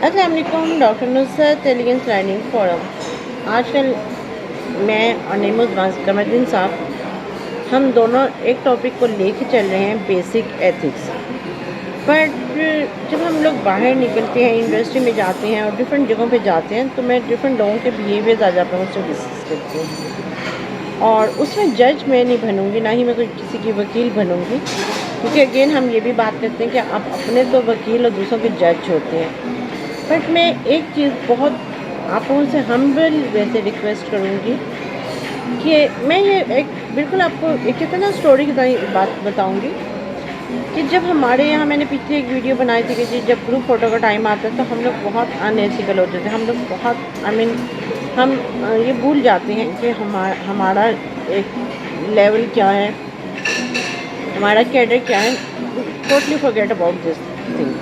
السلام علیکم، ڈاکٹر نصرت elegance learning forum. آج کل میں اور نیموز قمردین صاحب ہم دونوں ایک ٹاپک کو لے کے چل رہے ہیں، بیسک ایتھکس۔ بٹ جب ہم لوگ باہر نکلتے ہیں، انڈسٹری میں جاتے ہیں اور ڈفرینٹ جگہوں پہ جاتے ہیں تو میں ڈفرینٹ لوگوں کے بیہیویئرز آج آپ لوگوں سے ڈسکس کرتی ہوں، اور اس میں جج میں نہیں بنوں گی، نہ ہی میں کوئی کسی کی وکیل بنوں گی، کیونکہ اگین ہم یہ بھی بات کرتے ہیں کہ آپ اپنے تو وکیل اور دوسروں کے جج ہوتے ہیں۔ بٹ میں ایک چیز بہت آپ لوگوں سے ہمبل ویسے ریکویسٹ کروں گی کہ میں یہ ایک بالکل آپ کو ایک اتنا اسٹوری کی طرح بات بتاؤں گی کہ جب ہمارے یہاں میں نے پیچھے ایک ویڈیو بنائی تھی کہ جی جب گروپ فوٹو کا ٹائم آتا ہے تو ہم لوگ بہت ان ایتھیکل ہوتے تھے، ہم لوگ بہت ہم یہ بھول جاتے ہیں کہ ہمارا ایک لیول کیا ہے، ہمارا کیڈر کیا ہے، totally forget about this thing.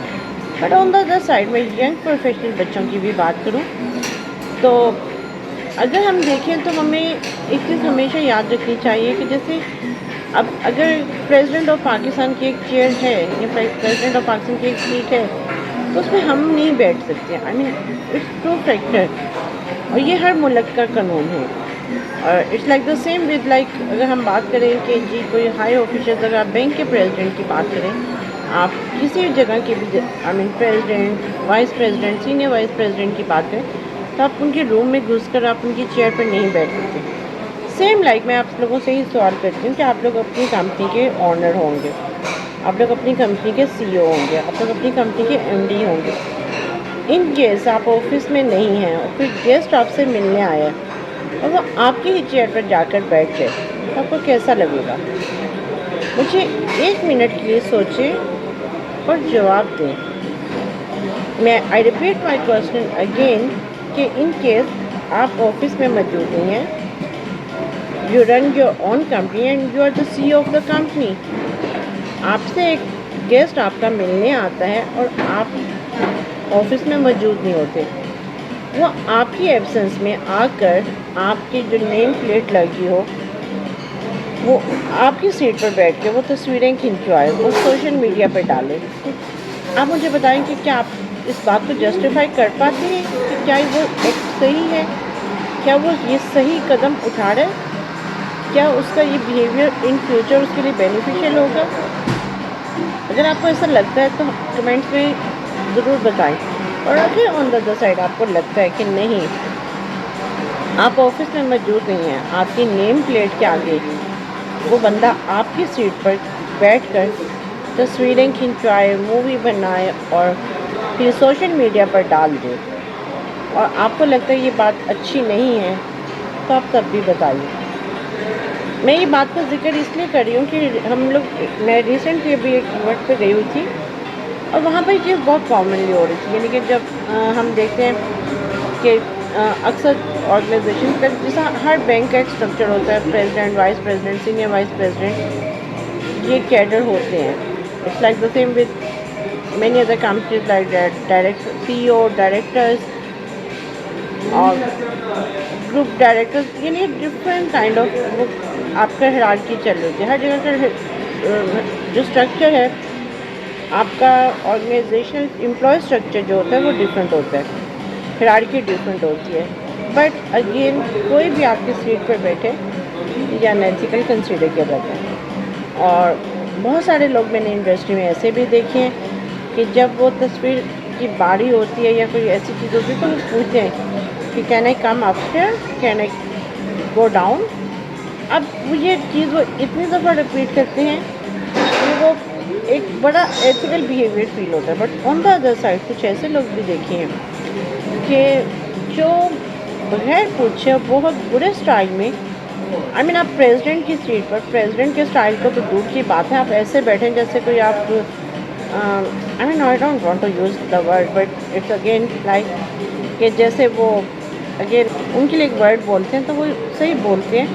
But on the other side میں ینگ پروفیشنل بچوں کی بھی بات کروں تو اگر ہم دیکھیں تو ہمیں ایک چیز ہمیشہ یاد رکھنی چاہیے کہ جیسے اب اگر پریزیڈنٹ آف پاکستان کی ایک چیئر ہے یا پریزیڈنٹ آف پاکستان کی ایک سیٹ ہے تو اس میں ہم نہیں بیٹھ سکتے، اٹس ٹرو فیکٹر، اور یہ ہر ملک کا قانون ہے۔ اور it's like the same with like اگر ہم بات کریں کہ جی کوئی ہائی آفیشرز، اگر آپ بینک کے پریزیڈنٹ کی بات کریں، آپ کسی جگہ کے بھی president, vice president, senior vice president کی بات کریں تو آپ ان کے روم میں گھس کر آپ ان کی چیئر پر نہیں بیٹھ سکتے۔ سیم لائک میں آپ لوگوں سے ہی سوال کرتی ہوں کہ آپ لوگ اپنی کمپنی کے آنر ہوں گے، آپ لوگ اپنی کمپنی کے سی او ہوں گے، آپ لوگ اپنی کمپنی کے ایم ڈی ہوں گے۔ ان کیس آپ آفس میں نہیں ہیں اور کوئی گیسٹ آپ سے ملنے آیا اور وہ آپ کی ہی چیئر پر جا کر بیٹھ جائے تو آپ کو کیسا لگے گا؟ مجھے ایک منٹ کے لیے سوچیں اور جواب دیں۔ میں I repeat my question again کہ ان کیس آپ آفس میں موجود نہیں ہیں، you run your own company and you are the C of the company, آپ سے ایک گیسٹ آپ کا ملنے آتا ہے اور آپ آفس میں موجود نہیں ہوتے، وہ آپ کی ایبسنس میں آ کر آپ کی جو نیم پلیٹ لگی ہو وہ آپ کی سیٹ پر بیٹھ کے وہ تصویریں کھنچوائے، وہ سوشل میڈیا پہ ڈالے، آپ مجھے بتائیں کہ کیا آپ اس بات کو جسٹیفائی کر پاتے ہیں کہ کیا وہ ایک صحیح ہے؟ کیا وہ یہ صحیح قدم اٹھا رہا ہے؟ کیا اس کا یہ بیہیویئر ان فیوچر اس کے لیے بینیفیشیل ہوگا؟ اگر آپ کو ایسا لگتا ہے تو کمنٹس میں ضرور بتائیں، اور اگر آن دا ادر سائڈ آپ کو لگتا ہے کہ نہیں، آپ آفس میں موجود نہیں ہیں، آپ کی نیم پلیٹ کے آگے وہ بندہ آپ کی سیٹ پر بیٹھ کر تصویریں کھنچوائے، مووی بنائے اور پھر سوشل میڈیا پر ڈال دے، اور آپ کو لگتا ہے یہ بات اچھی نہیں ہے تو آپ تب بھی بتائیے۔ میں یہ بات کا ذکر اس لیے کر رہی ہوں کہ میں ریسنٹلی ابھی ایک ایونٹ پہ گئی ہوئی تھی اور وہاں پہ یہ چیز بہت کامنلی ہو رہی تھی، یعنی کہ جب ہم دیکھتے ہیں کہ اکثر آرگنائزیشن کا جیسا ہر بینک کا ایک اسٹرکچر ہوتا ہے، president, vice president, senior vice president, یہ کیڈر ہوتے ہیں۔ It's like the same with many other companies like director, C O, directors اور گروپ ڈائریکٹرز، یعنی ڈفرینٹ کائنڈ آف وہ آپ کا ہیرارکی چل رہی ہے۔ ہر جگہ کا جو اسٹرکچر ہے آپ کا آرگنائزیشنل امپلائی اسٹرکچر جو ہوتا ہے وہ ڈفرینٹ ہوتا ہے، ہیرارکی ڈفرینٹ ہوتی ہے، بٹ اگین کوئی بھی آپ کی سیٹ پر بیٹھے یا انیتھیکل کنسیڈر کیا جاتا ہے۔ اور بہت سارے لوگ میں نے انڈسٹری میں ایسے بھی دیکھے ہیں کہ جب وہ تصویر کی باری ہوتی ہے یا کوئی ایسی چیز ہوتی ہے تو وہ پوچھتے ہیں کہ can I come up stair, can I go down. اب یہ چیز وہ اتنی دفعہ رپیٹ کرتے ہیں کہ وہ ایک بڑا ایتھیکل بیہیویئر فیل ہوتا ہے۔ But on the other side کچھ ایسے لوگ بھی دیکھے ہیں کہ جو بغیر پوچھے بہت برے اسٹائل میں، آپ پریزیڈنٹ کی سیٹ پر، پریزیڈنٹ کے اسٹائل کو تو دور کی بات ہے، آپ ایسے بیٹھیں جیسے کوئی آپ I don't want to use the word but it's again like کہ جیسے وہ اگین ان کے لیے ایک ورڈ بولتے ہیں تو وہ صحیح بولتے ہیں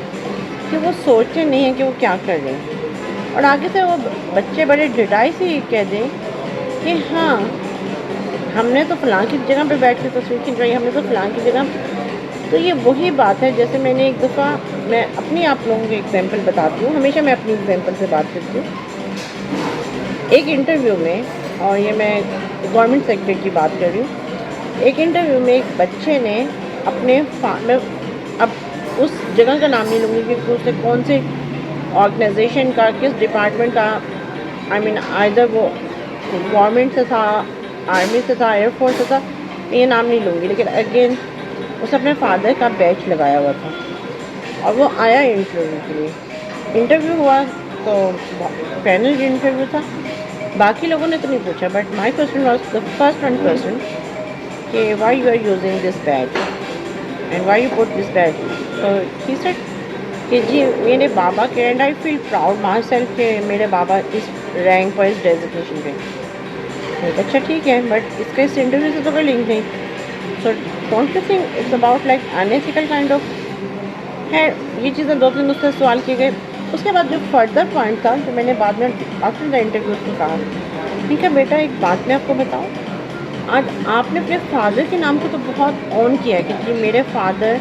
کہ وہ سوچتے نہیں ہیں کہ وہ کیا کر رہے ہیں، اور آگے سے وہ بچے بڑے ڈٹائی سے یہ کہہ دیں کہ ہاں ہم نے تو فلاں کی جگہ پہ بیٹھ کے تصویر کھنچوائی، ہم نے تو فلاں کی جگہ۔ تو یہ وہی بات ہے، جیسے میں نے ایک دفعہ، میں اپنی آپ لوگوں کی ایگزامپل بتاتی ہوں، ہمیشہ میں اپنی ایگزامپل سے بات کرتی ہوں۔ ایک انٹرویو میں، اور یہ میں گورنمنٹ سیکٹر کی بات کر رہی ہوں، ایک انٹرویو میں ایک بچے نے اپنے میں اب اس جگہ کا نام نہیں لوں گی کہ اس نے کون سے آرگنائزیشن کا کس ڈپارٹمنٹ کا آئدر وہ گورنمنٹ سے تھا, آرمی سے تھا, ایئر فورس سے تھا, یہ نام نہیں لوں گی, لیکن اگین اس اپنے فادر کا بیچ لگایا ہوا تھا اور وہ آیا انٹرویو کے لیے. انٹرویو ہوا تو پینل انٹرویو تھا, باقی لوگوں نے تو نہیں پوچھا, but my question was the first one person کہ why you are using this badge and why you put this badge. تو ہی سیڈ کہ جی میرے بابا کے, and I feel proud myself کہ میرے بابا اس رینک پر, اس ڈیزگنیشن پہ. اچھا ٹھیک ہے, بٹ اس کا اس انٹرویو سے تو کوئی لنک نہیں. So don't you think it's about like unethical kind of ہے. یہ چیزیں دو تین اس سے سوال کیے گئے. اس کے بعد جو فردر پوائنٹ تھا جو میں نے بعد میں آفٹر دا انٹرویو کو کہا, ٹھیک ہے بیٹا ایک بات میں آپ کو بتاؤں, آج آپ نے اپنے فادر کے نام کو تو بہت آن کیا ہے کہ جی میرے فادر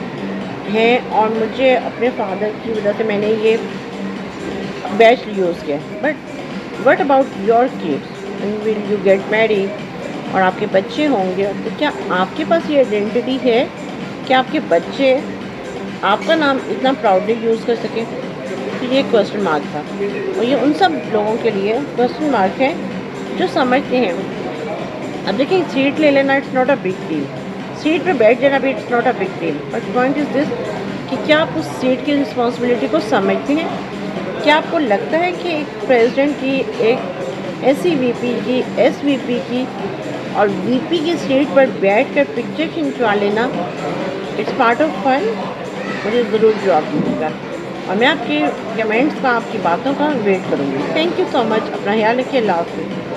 ہیں اور مجھے اپنے فادر کی وجہ سے میں نے یہ بیچ یوز کیا, but what about your kids will you get married اور آپ کے بچے ہوں گے, تو کیا آپ کے پاس یہ آئیڈینٹی ہے کہ آپ کے بچے آپ کا نام اتنا پراؤڈلی یوز کر سکیں؟ تو یہ کوشچن مارک تھا, اور یہ ان سب لوگوں کے لیے کوشچن مارک ہے جو سمجھتے ہیں. اب دیکھیں سیٹ لے لینا it's not a big deal, seat پہ بیٹھ جانا بھی it's not a big deal, but point is this کہ کیا آپ اس سیٹ کی رسپانسبلٹی کو سمجھتے ہیں؟ کیا آپ کو لگتا ہے کہ ایک پریزیڈنٹ کی, ایک ایس سی وی پی کی, ایس وی پی کی اور وی پی کی سیٹ پر بیٹھ کر پکچر کھنچوا لینا اٹس پارٹ آف فن؟ مجھے ضرور جواب دیجیے گا, اور میں آپ کے کمنٹس کا, آپ کی باتوں کا ویٹ کروں گی. تھینک یو سو مچ, اپنا خیال رکھیے, اللہ حافظ.